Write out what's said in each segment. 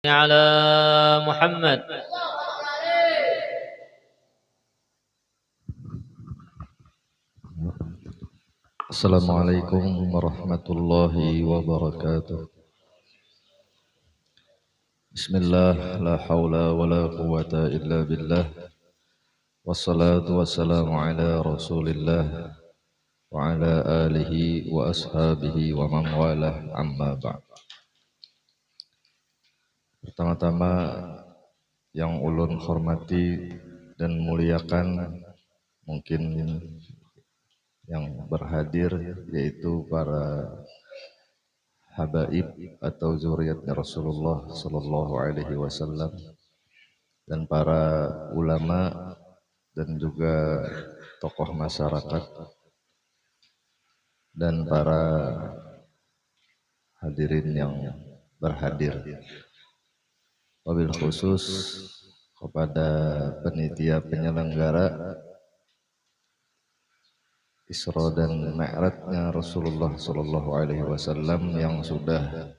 على محمد. Assalamualaikum warahmatullahi wabarakatuh. Bismillah, la hawla wa la quwata illa billah. Wassalatu wassalamu ala rasulillah wa ala alihi wa ashabihi wa man walah, amma ba'd. Pertama-tama yang ulun hormati dan muliakan, mungkin yang berhadir yaitu para habaib atau zuriatnya Rasulullah sallallahu alaihi wasallam, dan para ulama dan juga tokoh masyarakat dan para hadirin yang berhadir. Wabil khusus kepada panitia penyelenggara Isra dan Mi'rajnya Rasulullah sallallahu alaihi wasallam yang sudah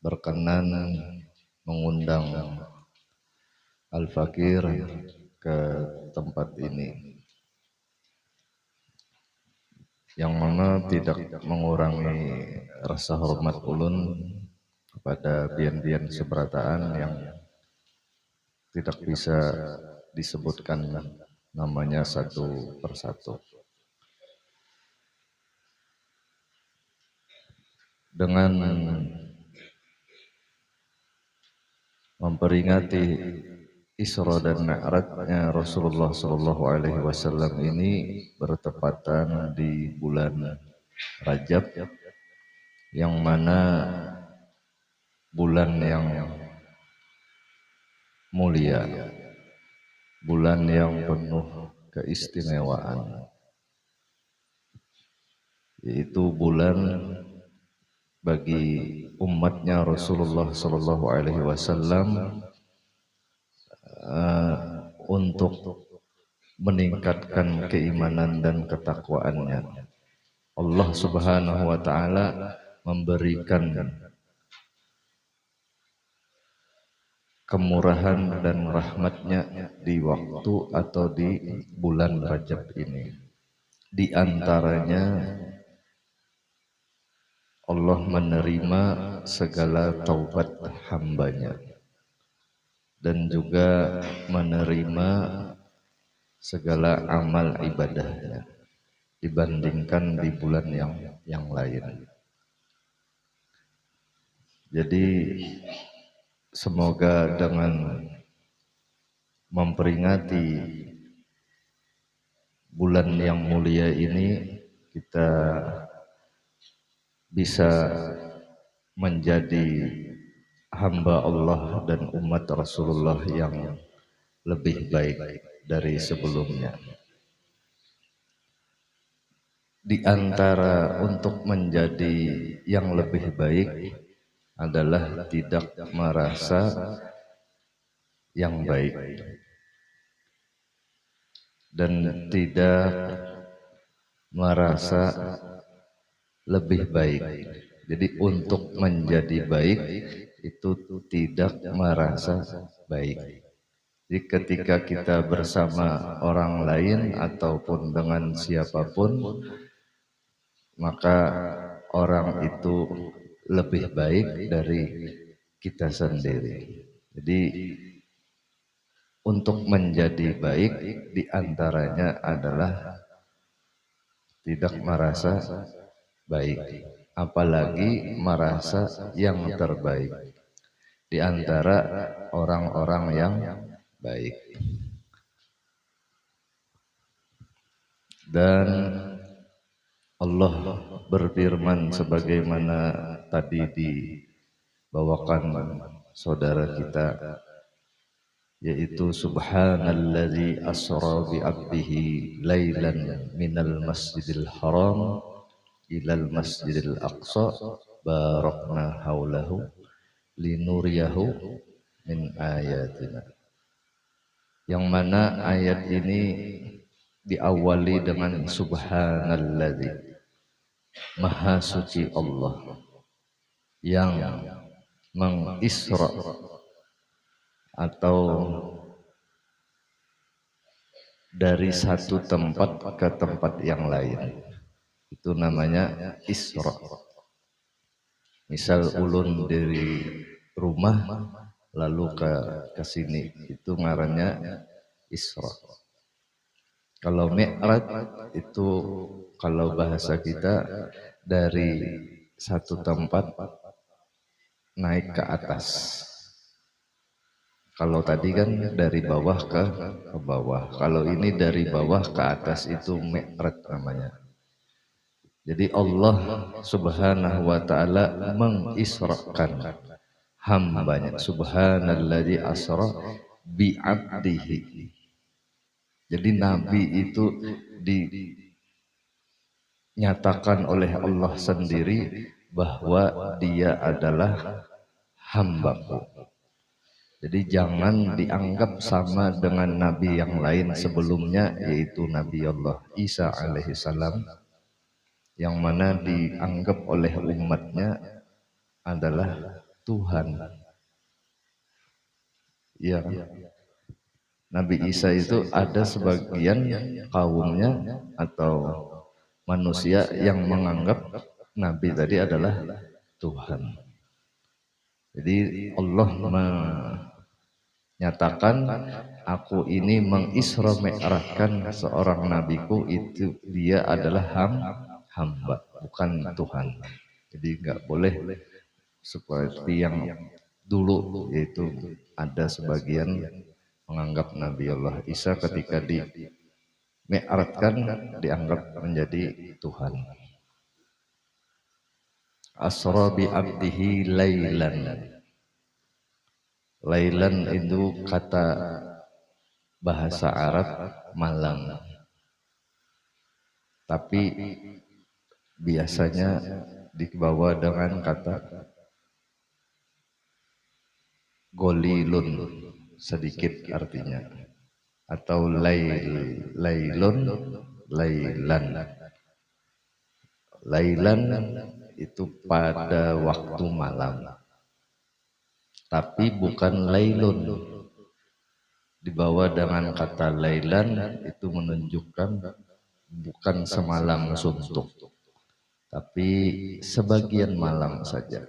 berkenan mengundang Al-Fakir ke tempat ini, yang mana tidak mengurangi rasa hormat ulun kepada bian-bian seberataan yang tidak bisa disebutkan namanya satu persatu. Dengan memperingati Isra dan Mi'rajnya Rasulullah sallallahu alaihi wasallam ini bertepatan di bulan Rajab, yang mana bulan yang mulia, bulan yang penuh keistimewaan, yaitu bulan bagi umatnya Rasulullah sallallahu alaihi wasallam untuk meningkatkan keimanan dan ketakwaannya. Allah Subhanahu wa taala memberikan kemurahan dan rahmatnya di waktu atau di bulan Rajab ini. Di antaranya Allah menerima segala taubat hambanya dan juga menerima segala amal ibadahnya dibandingkan di bulan yang lain. Jadi semoga dengan memperingati bulan yang mulia ini kita bisa menjadi hamba Allah dan umat Rasulullah yang lebih baik dari sebelumnya. Di antara untuk menjadi yang lebih baik adalah tidak merasa yang baik dan tidak merasa lebih baik. Jadi untuk menjadi baik itu tidak merasa baik. Jadi ketika kita bersama orang lain ataupun dengan siapapun, maka orang itu lebih baik dari kita sendiri. Jadi untuk menjadi baik diantaranya adalah tidak merasa baik, apalagi merasa yang terbaik di antara orang-orang yang baik. Dan Allah berfirman sebagaimana tadi dibawakan saudara kita, yaitu subhanalladzi asra bi 'abdihi lailan minal masjidil haram ilal masjidil aqsa barakna haulahu linuriyahu min ayatina. Yang mana ayat ini diawali dengan subhanalladzi, maha suci Allah yang mengisra atau dari satu tempat ke tempat yang lain. Itu namanya Isra. Misal ulun dari rumah lalu ke sini, itu ngarannya Isra. Kalau Mi'raj itu kalau bahasa kita dari satu tempat naik ke atas. Kalau tadi kan dari bawah ke bawah. Kalau ini dari bawah ke atas itu Mi'raj namanya. Jadi Allah Subhanahu wa taala mengisrakan hambanya. Subhanalladzi asra bi 'abdihi. Jadi nabi itu dinyatakan oleh Allah sendiri bahwa dia adalah hambaku. Jadi jangan dianggap sama dengan nabi yang lain sebelumnya, yaitu Nabi Allah Isa alaihissalam, yang mana dianggap oleh umatnya adalah Tuhan. Ya, Nabi Isa itu ada sebagian kaumnya atau manusia yang menganggap Nabi tadi adalah Tuhan. Jadi Allah menyatakan, aku ini mengisra mi'rajkan seorang nabiku, itu dia adalah hamba, bukan Tuhan. Jadi nggak boleh seperti yang dulu, yaitu ada sebagian menganggap Nabi Allah Isa ketika di mi'rajkan dianggap menjadi Tuhan. Asra bi abdihi lailan. Lailan itu kata bahasa Arab malam. Tapi biasanya dibawa dengan kata golilun, sedikit artinya. Atau lailun, lailan. Lailan itu pada waktu malam. Tapi bukan lailun. Dibawa dengan kata lailan itu menunjukkan bukan semalam suntuk, tapi sebagian malam saja.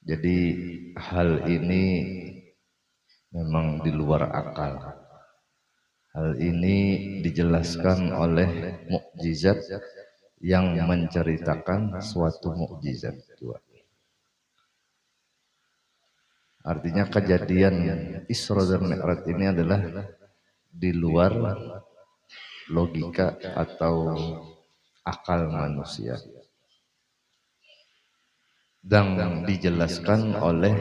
Jadi hal ini memang di luar akal. Hal ini dijelaskan oleh mukjizat yang menceritakan suatu mukjizat juga. Artinya kejadian Isra dan Mi'raj ini adalah di luar logika atau akal manusia. Dan dijelaskan oleh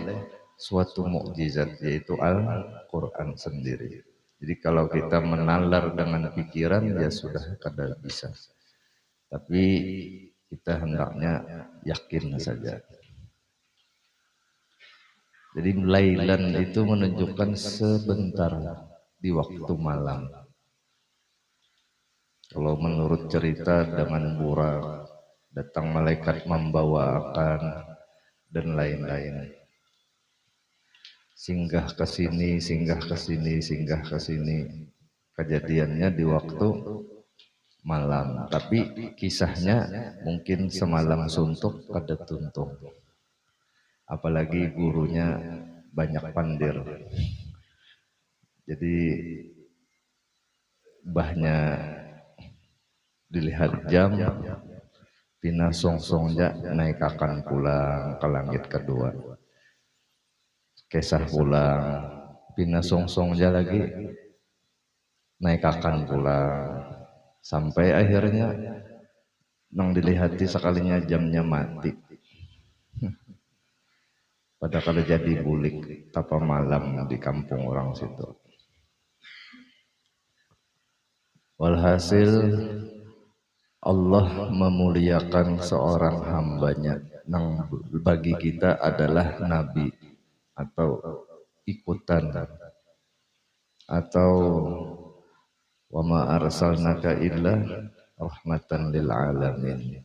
suatu mukjizat, yaitu Al-Quran sendiri. Jadi kalau kita menalar dengan pikiran ya sudah kada bisa. Tapi kita hendaknya yakin saja. Jadi lailan itu menunjukkan sebentar di waktu malam. Kalau menurut cerita dengan burak, datang malaikat membawa akan dan lain-lain. Singgah ke sini, singgah ke sini, singgah ke sini. Kejadiannya di waktu malam, tapi kisahnya mungkin semalam suntuk kada tuntung. Apalagi gurunya banyak pandir. Jadi bahnya dilihat jam, pina songsongnya naik akan pulang ke langit kedua. Kesah pulang, pina songsongnya lagi naik akan pulang. Sampai akhirnya nang dilihati sekalinya jamnya mati. Pada kalau jadi bulik tapa malam di kampung orang situ. Walhasil Allah memuliakan seorang hambanya yang bagi kita adalah nabi atau ikutan, atau wa ma arsalnaka illa rahmatan lil alamin.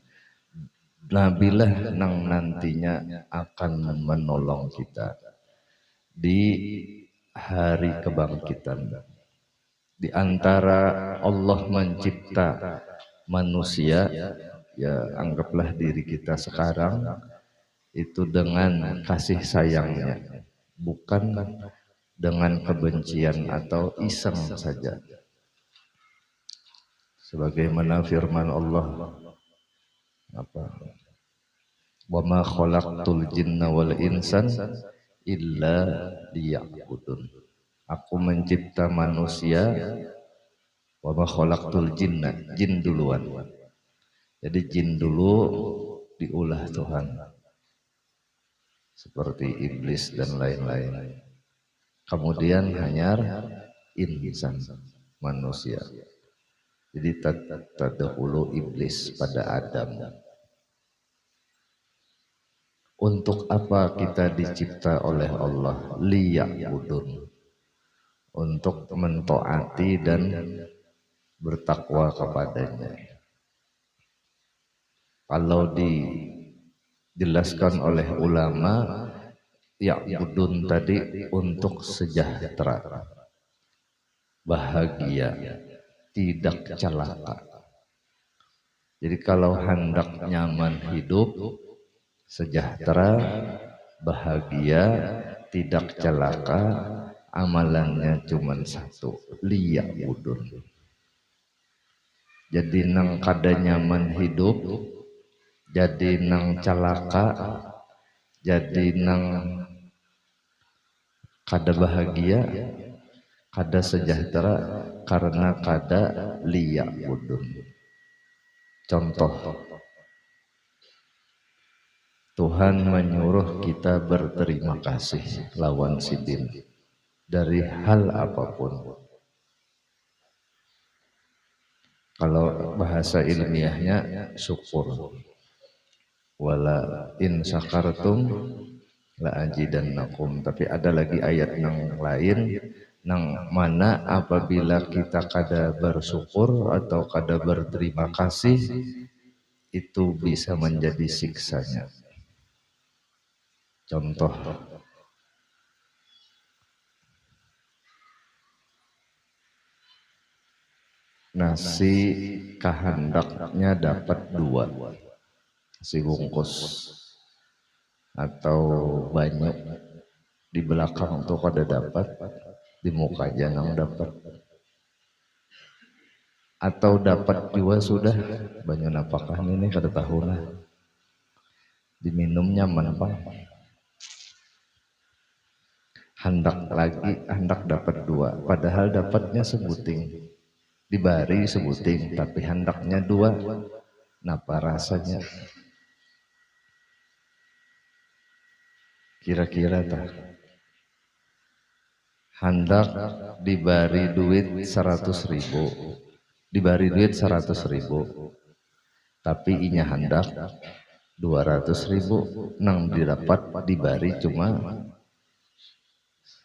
Nabilah nang nantinya akan menolong kita. di hari kebangkitan. Di antara Allah mencipta manusia, ya anggaplah diri kita sekarang itu dengan kasih sayangnya, bukan dengan kebencian atau iseng saja. Sebagaimana firman Allah, apa? Wa ma khalaqtul jinna wal insan illa liya'budun. Aku mencipta manusia, wa ma khalaqtul jinna, jin duluan. Jadi jin dulu diulah Tuhan. Seperti iblis dan lain-lain. Kemudian hanyar insan, manusia. Jadi terdahulu iblis pada Adam. Untuk apa kita dicipta oleh Allah? Liya'budun. Untuk mentaati dan bertakwa kepadanya. Kalau dijelaskan oleh ulama, ya'budun tadi untuk sejahtera, bahagia, tidak celaka. Jadi kalau hendak nyaman hidup, sejahtera, bahagia, tidak celaka, amalannya cuma satu, liya'budun. Jadi nang kada nyaman hidup, jadi nang celaka, jadi nang kada bahagia, kada sejahtera, karena kada liya'budun. Contoh, Tuhan menyuruh kita berterima kasih lawan sidin dari hal apapun. Kalau bahasa ilmiahnya syukur. Wala in syakartum la ajidannakum. Tapi ada lagi ayat yang lain nang mana apabila kita kada bersyukur atau kada berterima kasih, itu bisa menjadi siksanya. Contoh, nasi kehendaknya dapat 2, nasi bungkus atau banyak di belakang tuh kada dapat, di muka jangan dapat, atau dapat juga sudah banyak apakah ini kada tahu lah, diminum nyaman pak, hendak dapat 2, padahal dapatnya sebuting, dibari sebuting, tapi hendaknya 2, napa rasanya? Kira-kira tak? Hendak dibari duit 100.000, dibari duit 100.000, tapi inya hendak 200.000, nang didapat dibari cuma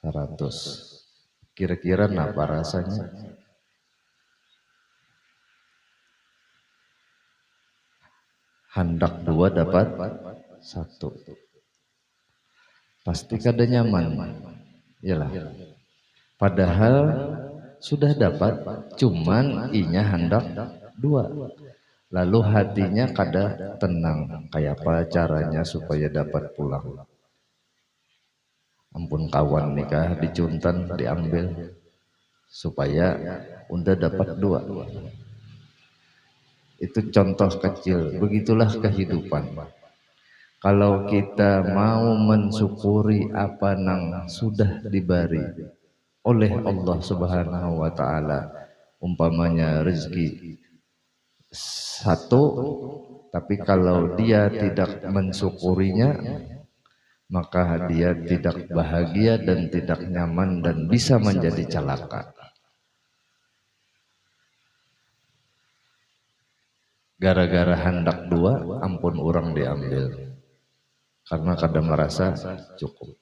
100. Kira-kira napa rasanya? Hendak 2 dapat 1, pasti kada nyaman, iyalah. Padahal sudah dapat, cuman inya hendak 2. Lalu hatinya kada tenang. Kayak apa caranya supaya dapat pulang? Ampun kawan nikah dicuntan diambil supaya unda dapat 2. Itu contoh kecil. Begitulah kehidupan. Kalau kita mau mensyukuri apa nang sudah diberi oleh Allah Subhanahu wa taala, umpamanya rezeki 1, tapi kalau dia tidak mensyukurinya, maka dia tidak bahagia dan tidak nyaman dan bisa menjadi celaka. Gara-gara hendak 2, ampun orang diambil, karena kadang merasa cukup.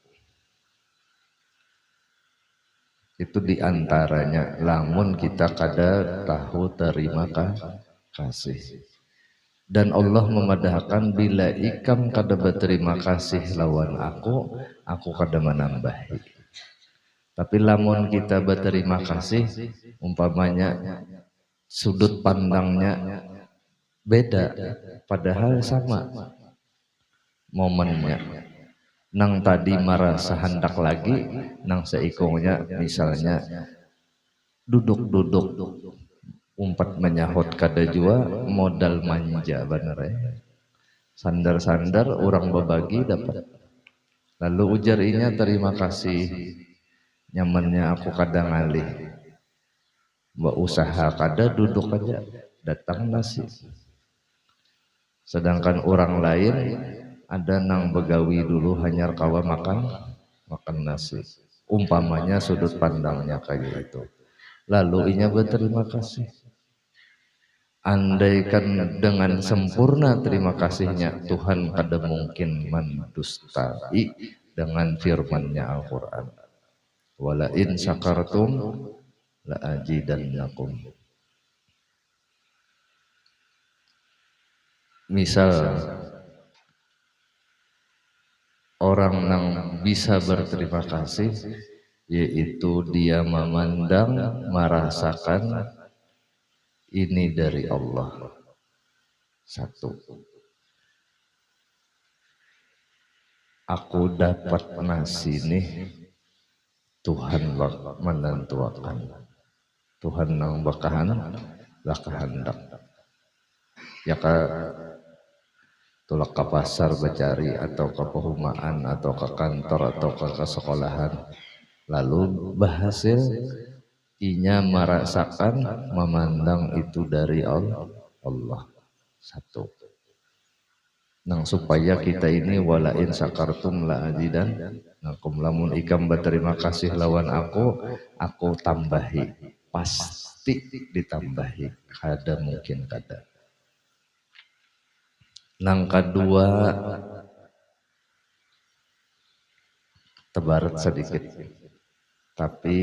Itu diantaranya, lamun kita kada tahu terima kasih. Dan Allah memadahkan, bila ikam kada berterima kasih lawan aku kada menambahi. Tapi lamun kita berterima kasih, umpamanya sudut pandangnya beda, padahal sama momennya. Nang tadi merasa hendak lagi, nang seikungnya misalnya duduk-duduk umpat menyahut kada jua modal manja bener ya. Sandar-sandar orang berbagi dapat. Lalu ujar inya terima kasih, nyamannya aku kadang ngalih. Mbak usaha kada duduk aja datang nasi. Sedangkan orang lain ada nang begawi dulu hanya kawa makan nasi. Umpamanya sudut pandangnya kayak itu. Lalu inya berterima kasih. Andaikan dengan sempurna terima kasihnya, Tuhan kada mungkin mendustai dengan firman-Nya Al-Quran. Wala in syakartum la azidannakum. Misal orang yang bisa berterima kasih, yaitu dia memandang, merasakan ini dari Allah. Satu, aku dapat nasi nih, Tuhan menentukan. Tuhan nang bakahandak. Ya tulak ke pasar bercari atau ke perumahan atau ke kantor atau ke sekolahan, lalu berhasil inya merasakan memandang itu dari Allah. Satu, nang supaya kita ini walain sakartum la azidan nakum, lamun ikam berterima kasih lawan aku tambahi, pasti ditambahi, kada mungkin kada. Nang kedua, tebarat sedikit, tapi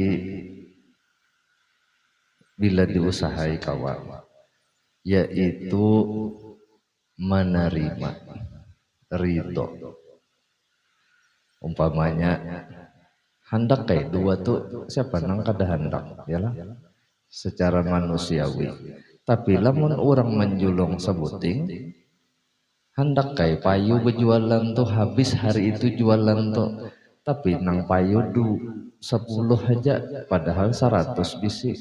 bila diusahai kawan, yaitu menerima, ridho. Umpamanya hendak kayak dua tuh siapa nang kada hendak, yalah secara manusiawi. Tapi lamun orang menjulung sebuting, hendak kayak payu berjualan tuh habis hari itu jualan tuh, tapi nang payu 10 aja padahal 100 bisi.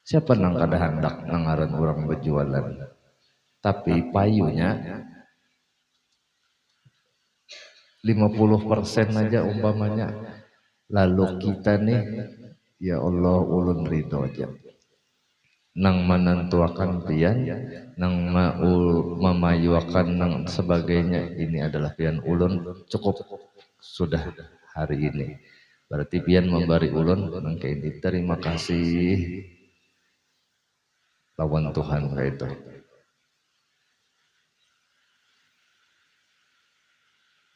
Siapa nang kada hendak nangaran orang berjualan, tapi payunya 50% aja umpamanya. Lalu kita nih, ya Allah ulun ridho aja. Nang menentuakan pian, nang memayuakan nang sebagainya, ini adalah pian ulun cukup sudah hari ini. Berarti pian memberi ulun nang kayak ini terima kasih lawan Tuhan kayak itu.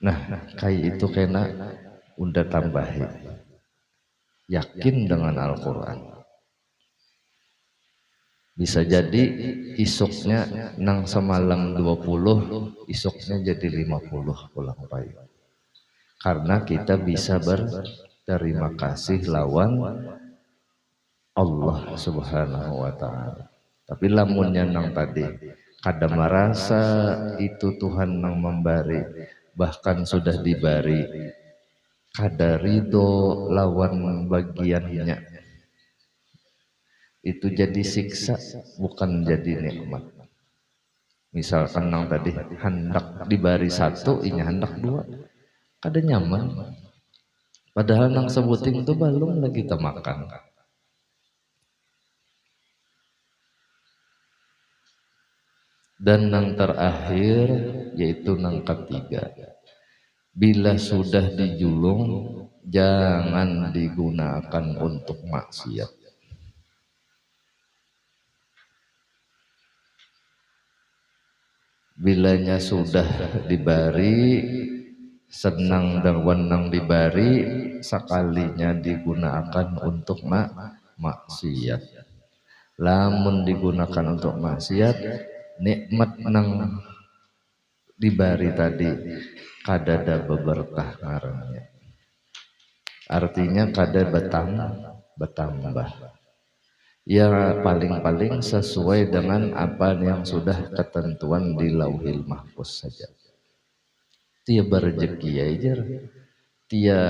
Nah kayak itu kena unda tambahi, yakin dengan Al-Quran. Bisa jadi isuknya nang semalam 20, isuknya jadi 50 pulang payu. Karena kita bisa berterima kasih lawan Allah Subhanahu wa Ta'ala. Tapi lamunnya nang tadi kada merasa itu Tuhan nang memberi, bahkan sudah diberi, kada ridho lawan bagiannya, itu jadi siksa, bukan jadi nikmat. Misalkan nang tadi hendak diberi 1, inya hendak 2, kada nyaman. Padahal nang sebuting itu belum lagi kita makan. Dan nang terakhir yaitu nang ketiga, bila sudah dijulung jangan digunakan untuk maksiat. Bilanya sudah diberi, senang dan wenang diberi, sekalinya digunakan untuk maksiat. Lamun digunakan untuk maksiat, nikmat nang diberi tadi kada ada beberkah ngarannya. artinya kada bertambah. Ya paling-paling sesuai dengan apa yang sudah ketentuan di Lauhil Mahfuz saja. Tia berjeki aja, tia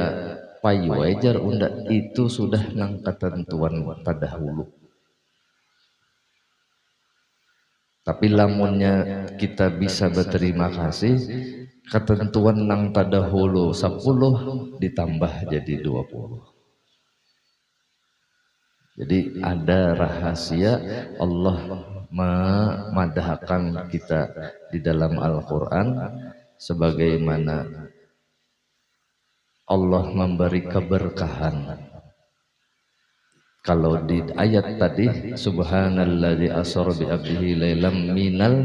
payu aja unda itu sudah nang ketentuan terdahulu. Tapi lamunnya kita bisa berterima kasih, ketentuan nang terdahulu 10 ditambah jadi 20. Jadi ada rahasia Allah memadahkan kita di dalam Al-Quran sebagaimana Allah memberi keberkahan. Kalau di ayat tadi subhanalladzi asra bi abdihi lailam minal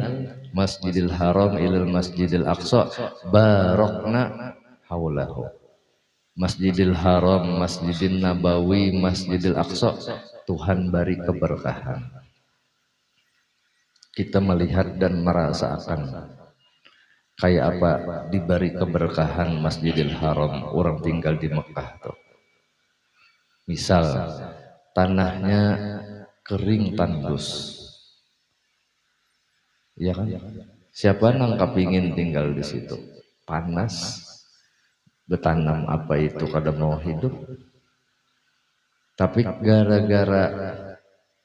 masjidil haram ilal masjidil aqsa barakna haulahu. Masjidil Haram, Masjidil Nabawi, Masjidil Aqsa, Tuhan beri keberkahan. Kita melihat dan merasakan kayak apa diberi keberkahan Masjidil Haram, orang tinggal di Mekah tuh. Misal tanahnya kering tandus, ya kan? Siapa nang kepingin tinggal di situ? Panas, bertanam apa itu kada mau hidup. Tapi gara-gara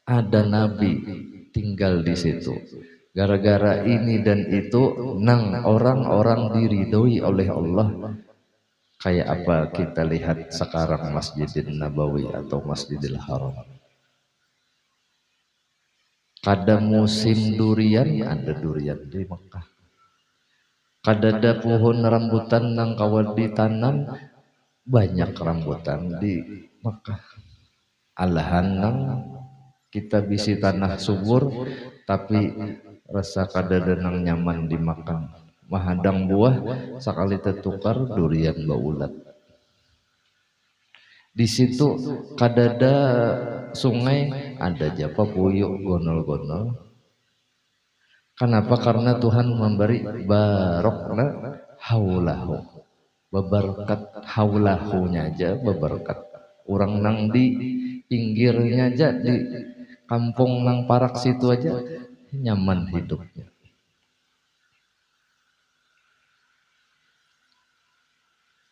ada nabi tinggal di situ, gara-gara ini dan itu nang orang-orang diridhoi oleh Allah. Kayak apa kita lihat sekarang Masjidil Nabawi atau Masjidil Haram. Kada musim durian ada durian di Mekah. Kada ada pohon rambutan nang kawal ditanam, banyak rambutan di Mekah. Alahan nang kita bisi tanah subur tapi rasa kada denang nyaman dimakan. Mahadang buah sekali tertukar durian baulat. Di situ kadada sungai ada japa puyuk gonol-gonol. Kenapa? Karena Tuhan memberi barokna haulahu. Beberkat haulahunya aja beberkat. Orang nang di pinggirnya aja di kampung nang parak situ aja nyaman hidupnya.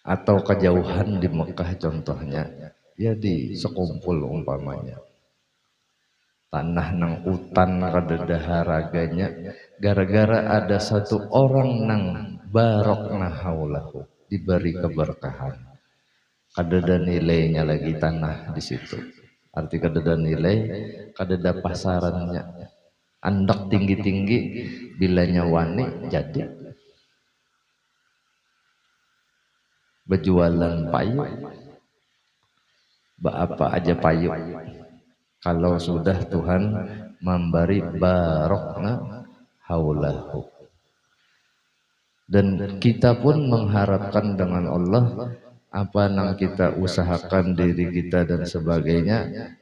Atau kejauhan di Mekah contohnya, ya di sekumpul umpamanya. Tanah nang utan kada daharaganya, gara-gara ada satu orang nang barokna haulahu, diberi keberkahan. Kada ada nilainya lagi tanah di situ. Arti kada ada nilai, kada ada pasarannya. Andak tinggi-tinggi, bilanya wani jadi. Berjualan payu, apa aja payu. Kalau sudah Tuhan memberi barokna haulahu. Dan kita pun mengharapkan dengan Allah apa yang kita usahakan diri kita dan sebagainya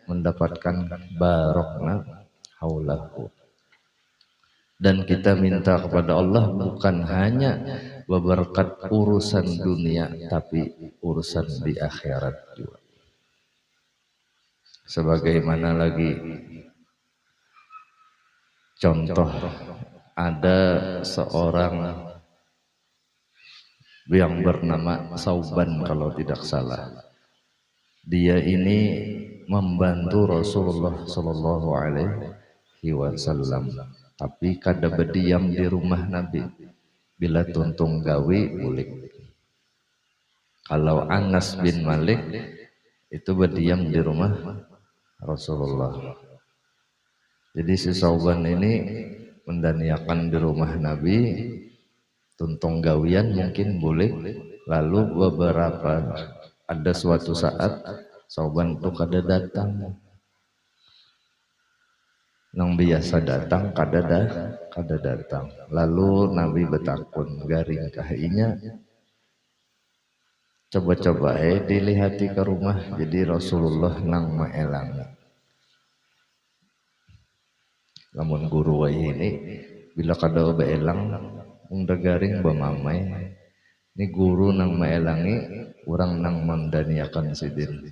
mendapatkan barokna haulahu. Dan kita minta kepada Allah bukan hanya berkat urusan dunia tapi urusan di akhirat juga. Sebagaimana lagi contoh ada seorang yang bernama Sauban kalau tidak salah. Dia ini membantu Rasulullah Sallallahu Alaihi Wasallam, tapi kada berdiam di rumah Nabi. Bila tuntung gawe boleh. Kalau Anas bin Malik itu berdiam di rumah Rasulullah. Jadi si Sauban ini mendaniakan di rumah Nabi, tuntung gawian mungkin boleh. Lalu beberapa ada suatu saat Sauban itu kada datang. Nang biasa datang kada datang. Lalu Nabi bertakun garing kahinya. Coba-coba dilihati ke rumah. Jadi Rasulullah nang maelangi. Namun guru ini bila kada beelang unda garing bemamai. Ini guru nang maelangi, orang nang mendaniakan sidin.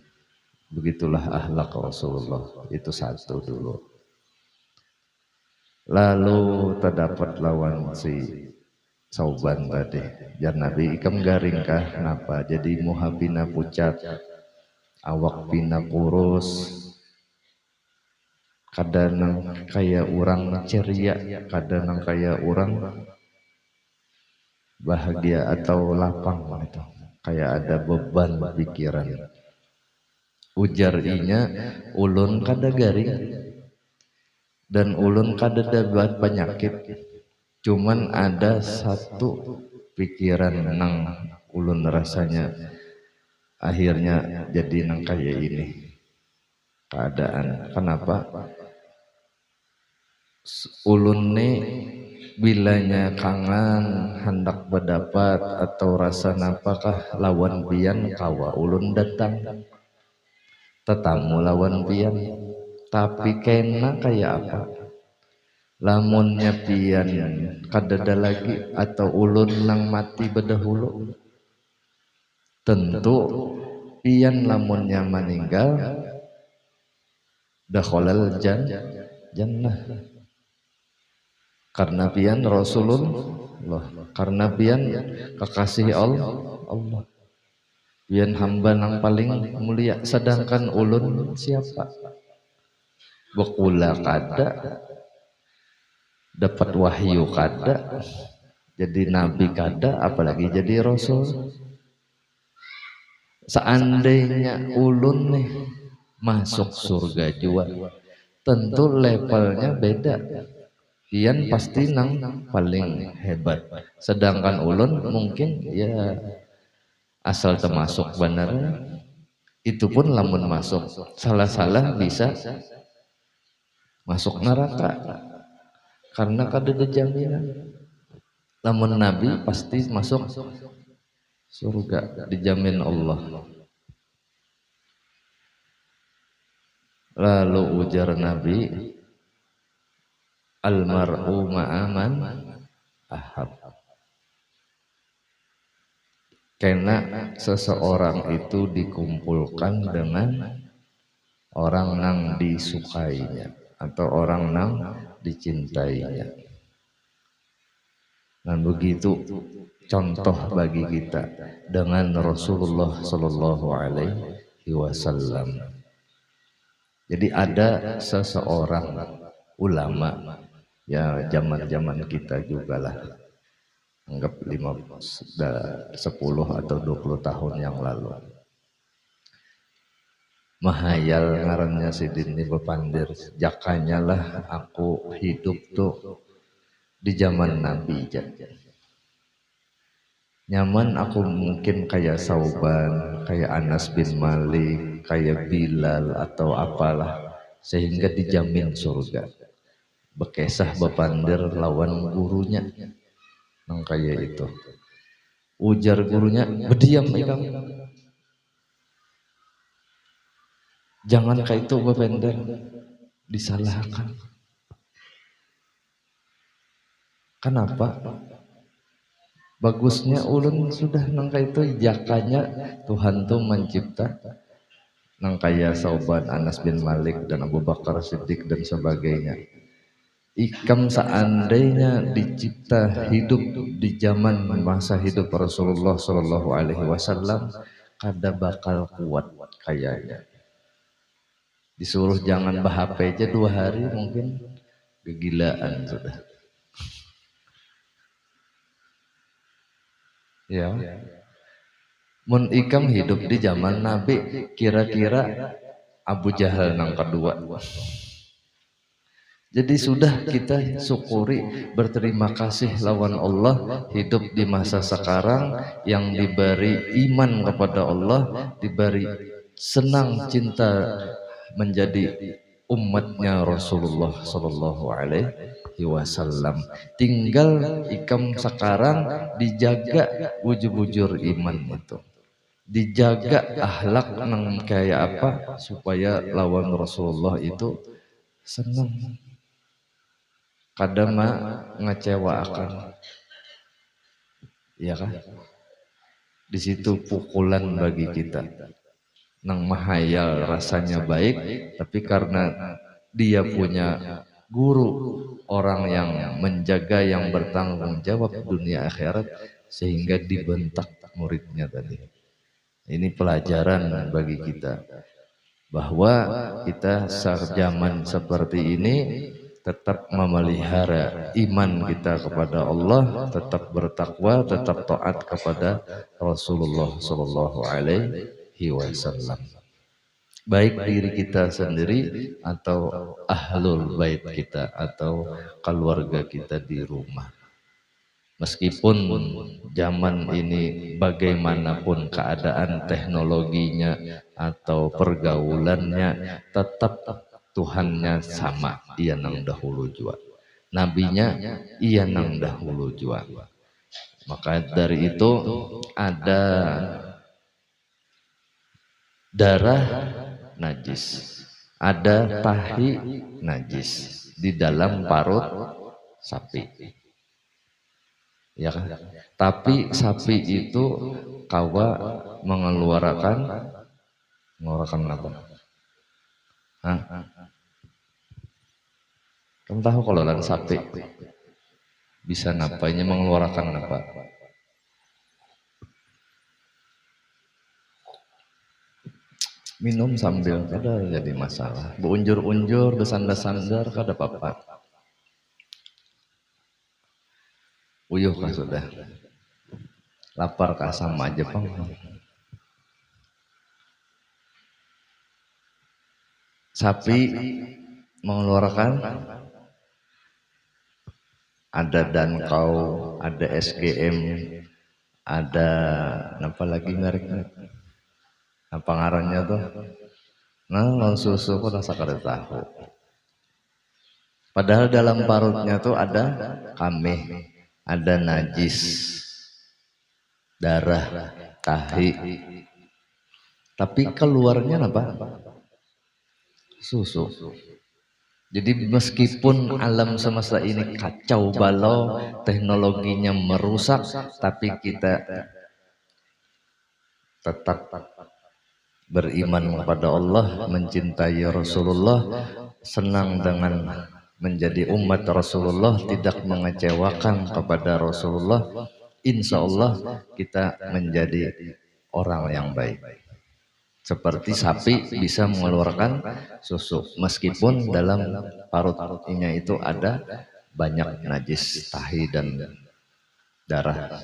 Begitulah akhlak Rasulullah. Itu satu dulu. Lalu terdapat lawan si Sauban tadi. Jar Nabi ikam garing kah? Kenapa? Jadi muhabina pucat, awak pina kurus, kadang kayak orang ceria, kadang kayak orang bahagia atau lapang gitu. Kayak ada beban pikiran. Ujar inya, ulun kada garing dan ulun kada dapat penyakit. Cuman ada satu pikiran nang ulun rasanya akhirnya jadi nang kayak ini keadaan. Kenapa? Ulun nih bilanya kangen hendak berdapat atau rasa napakah lawan pian kawa ulun datang tetamu lawan pian, tapi kena kayak apa lamunnya pian kadada lagi atau ulun nang mati bedahulu, tentu pian lamunnya meninggal dakhalal jannah karena pian Rasulullah, karena pian kekasih Allah, pian hamba yang paling mulia. Sedangkan ulun siapa? Bekula kada, dapat wahyu kada, jadi nabi kada, apalagi jadi rasul. Seandainya ulun nih masuk surga jua, tentu levelnya beda. Pian pasti nang paling hebat, sedangkan ulun mungkin ya asal termasuk benar, itu pun lamun masuk salah-salah bisa masuk neraka karena kada ada jaminan. Lamun nabi pasti masuk surga, dijamin Allah. Lalu ujar Nabi, almar'u ma'aman ahab. Karena seseorang itu dikumpulkan dengan orang yang disukainya atau orang yang dicintainya. Dan begitu contoh bagi kita dengan Rasulullah Sallallahu Alaihi Wasallam. Jadi ada seseorang ulama ya zaman-zaman kita juga lah, anggap 10 atau 20 tahun yang lalu. Mahayal ngarannya Sidin ini Bepandir, jakanya lah aku hidup tuh di zaman Nabi jajan. Nyaman aku mungkin kayak Sauban, kayak Anas bin Malik, kayak Bilal atau apalah, sehingga dijamin surga. Bekesah Bepandir lawan gurunya nang kayak itu. Ujar gurunya, berdiam ikam. Jangan kayak itu Bepandir, disalahkan. Kenapa? Bagusnya ulun sudah nang kayak itu, jakanya Tuhan tuh mencipta nang kayak Sauban, Anas bin Malik dan Abu Bakar Siddiq dan sebagainya. Ikam seandainya dicipta hidup di zaman masa hidup Rasulullah Shallallahu Alaihi Wasallam, kada bakal kuat kayaknya. Disuruh jangan bah-HP aja 2 hari mungkin kegilaan sudah. Ya, mun ikam hidup di zaman Nabi, kira-kira Abu Jahal nang kedua. Jadi sudah kita syukuri, berterima kasih lawan Allah hidup di masa sekarang yang diberi iman kepada Allah, diberi senang cinta menjadi umatnya Rasulullah Sallallahu Alaihi Wasallam. Tinggal ikam sekarang dijaga bujur-bujur iman itu, dijaga akhlak nang kayak apa supaya lawan Rasulullah itu senang. Kadang ngecewakan, iya kan? Di situ pukulan bagi kita. Nang mahayal rasanya baik, tapi karena dia punya guru, orang yang menjaga, yang bertanggung jawab dunia akhirat, sehingga dibentak muridnya tadi. Ini pelajaran bagi kita bahwa kita zaman seperti ini tetap memelihara iman kita kepada Allah, tetap bertakwa, tetap taat kepada Rasulullah Sallallahu Alaihi Wasallam. Baik diri kita sendiri atau ahlul bait kita atau keluarga kita di rumah. Meskipun zaman ini bagaimanapun keadaan teknologinya atau pergaulannya, tetap Tuhannya sama, ia nang dahulu jua. Nabinya ia nang dahulu jua. Maka dari itu ada darah najis, ada tahi najis di dalam parut sapi. Ya kan? Tapi sapi itu kawa mengeluarkan apa? Hah? Kamu tahu kalau lan sapi bisa napanya mengeluarkan apa? Minum sambil kada jadi masalah. Beunjur-unjur, besandar-sandar kada apa-apa. Uyuh kah sudah? Lapar kah sama aja pang? Sapi mengeluarkan ada dankau, ada SGM, ada apa lagi mereknya? Apa ngarannya tuh? Nah, susu pun rasa kada tahu. Padahal dalam parutnya tuh ada kameh, ada najis, darah, tahi. Tapi keluarnya apa? Susu. Jadi meskipun alam semesta ini kacau balau, teknologinya merusak, tapi kita tetap beriman kepada Allah, mencintai Rasulullah, senang dengan menjadi umat Rasulullah, tidak mengecewakan kepada Rasulullah. Insya Allah kita menjadi orang yang baik. Seperti sapi bisa mengeluarkan susu, meskipun dalam parutnya itu ada banyak najis, tahi dan darah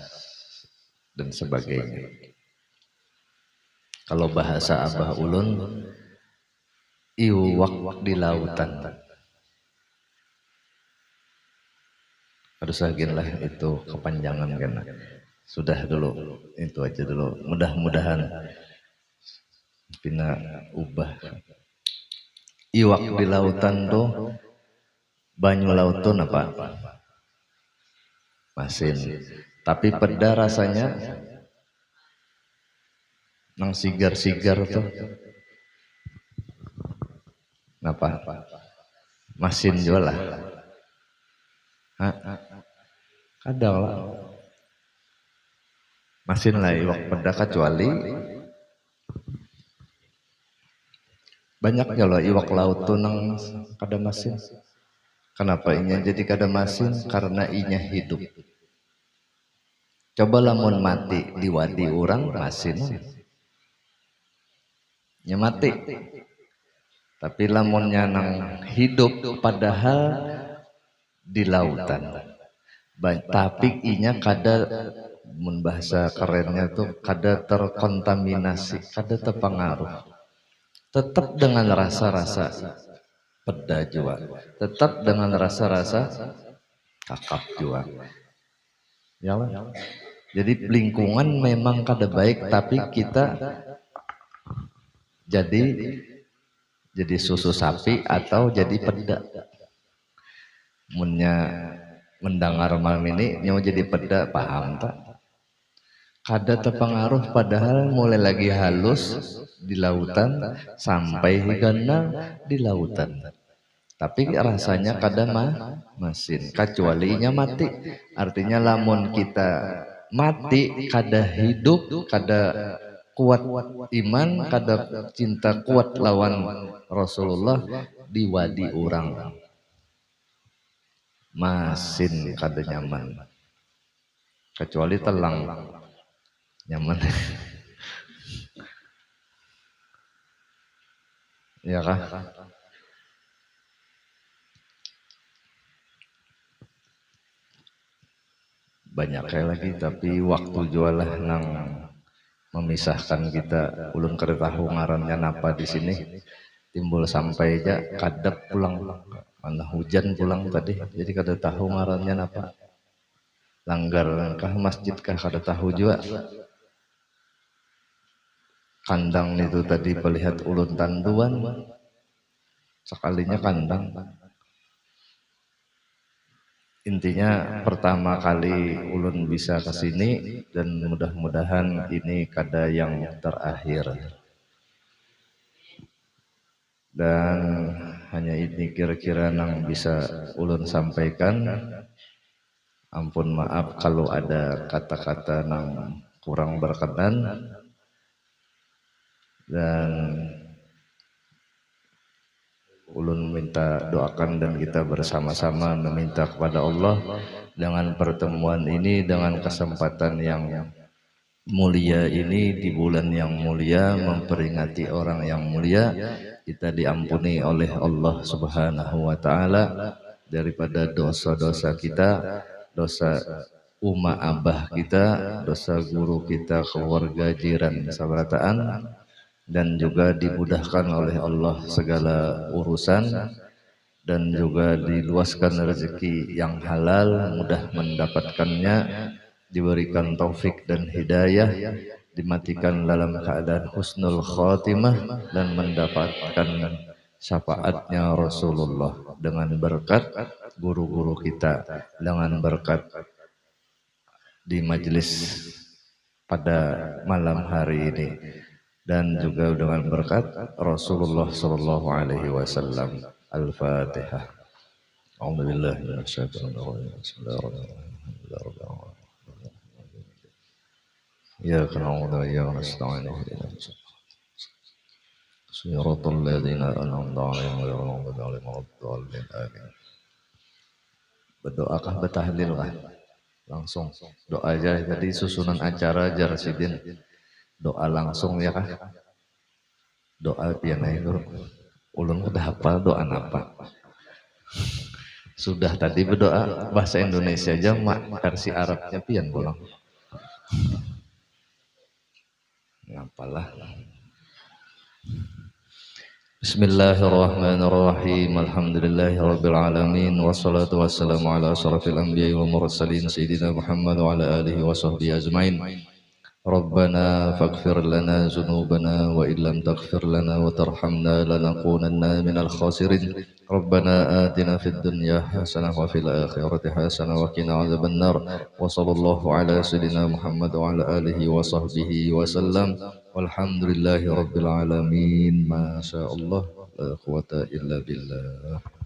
dan sebagainya. Kalau bahasa Abah Ulun, iwak di lautan. Harus lagi lah itu kepanjangan kan. Sudah dulu, itu aja dulu. Mudah-mudahan pina ubah. Iwak di lautan tuh, banyu laut tuh apa? Masin. Tapi peda rasanya, nang sigar-sigar tuh. Kenapa? Masin juga lah. Kadang lah. Masin lah iwak peda kecuali banyak ya loh iwak laut tuh nang kada masin. Kenapa inya jadi kada masin? Karena inya hidup. Coba lamun mati di wadi orang masin. Nya mati. Tapi lamunnya nang hidup padahal di lautan. Tapi inya kada, mun bahasa kerennya tuh kada terkontaminasi, kada terpengaruh. Tetap dengan rasa-rasa peda jua, tetap dengan rasa-rasa kakap jua. Yalah. Jadi lingkungan memang kada baik, tapi kita jadi susu sapi atau jadi peda. Munnya mendengar malam ini nyawa jadi peda, paham tak? Kada terpengaruh padahal mulai lagi halus di lautan sampai higana di lautan. Tapi rasanya kada masin, kecuali nya mati. Artinya lamun kita mati kada hidup kada kuat iman kada cinta kuat lawan Rasulullah di wadi orang masin kada nyaman kecuali telang nyaman ya kah banyak kayak lagi tapi waktu jualah nang memisahkan kita ulun kada tahu ngarannya napa di sini timbul sampai aja kadep pulang mana hujan pulang tadi jadi kada tahu ngarannya napa langgar kah masjid kah kada tahu juga kandang itu tadi melihat ulun tanduan sekalinya kandang intinya pertama kali ulun bisa ke sini dan mudah-mudahan ini kada yang terakhir. Dan hanya ini kira-kira yang bisa ulun sampaikan. Ampun maaf kalau ada kata-kata yang kurang berkenan. Dan ulun minta doakan dan kita bersama-sama meminta kepada Allah dengan pertemuan ini dengan kesempatan yang mulia ini di bulan yang mulia memperingati orang yang mulia kita diampuni oleh Allah Subhanahu wa taala daripada dosa-dosa kita, dosa umma abah kita, dosa guru kita, keluarga, jiran, sabarataan dan juga dimudahkan oleh Allah segala urusan dan juga diluaskan rezeki yang halal mudah mendapatkannya diberikan taufik dan hidayah dimatikan dalam keadaan husnul khatimah dan mendapatkan syafaatnya Rasulullah dengan berkat guru-guru kita dengan berkat di majelis pada malam hari ini dan juga dengan berkat Rasulullah sallallahu alaihi wasallam. Al-Fatihah. A'udzubillahi minasyaitonir rajim. Bismillahirrahmanirrahim. Ya na'budu wa iyyaka nasta'in. Shiratal ladzina an'amta 'alaihim ghairil maghdubi 'alaihim waladdallin. Amin. Berdoakah bertahlil kah? Langsung doa aja tadi susunan acara aja Rasidin. Doa langsung ya kah? Doa pian itu ulun udah hafal doa apa? Sudah tadi berdoa bahasa Indonesia aja mak versi Arabnya pian pulang. Ngapalah. Bismillahirrahmanirrahim. Alhamdulillahirabbil alamin wassalatu wassalamu ala asyrafil anbiya'i wal mursalin sayyidina Muhammad wa ala alihi washabbihi ajmain. Rabbana faghfir lana dzunubana wa illam taghfir lana wa tarhamna lanakunanna minal khasirin. Rabbana atina fid dunya hasanah wa fil akhirati hasanah wa qina adzabannar. Wa sallallahu ala sayyidina Muhammad wa ala alihi wa sahbihi wasallam. Walhamdulillahi rabbil alamin. Masyaallah la quwata illa billah.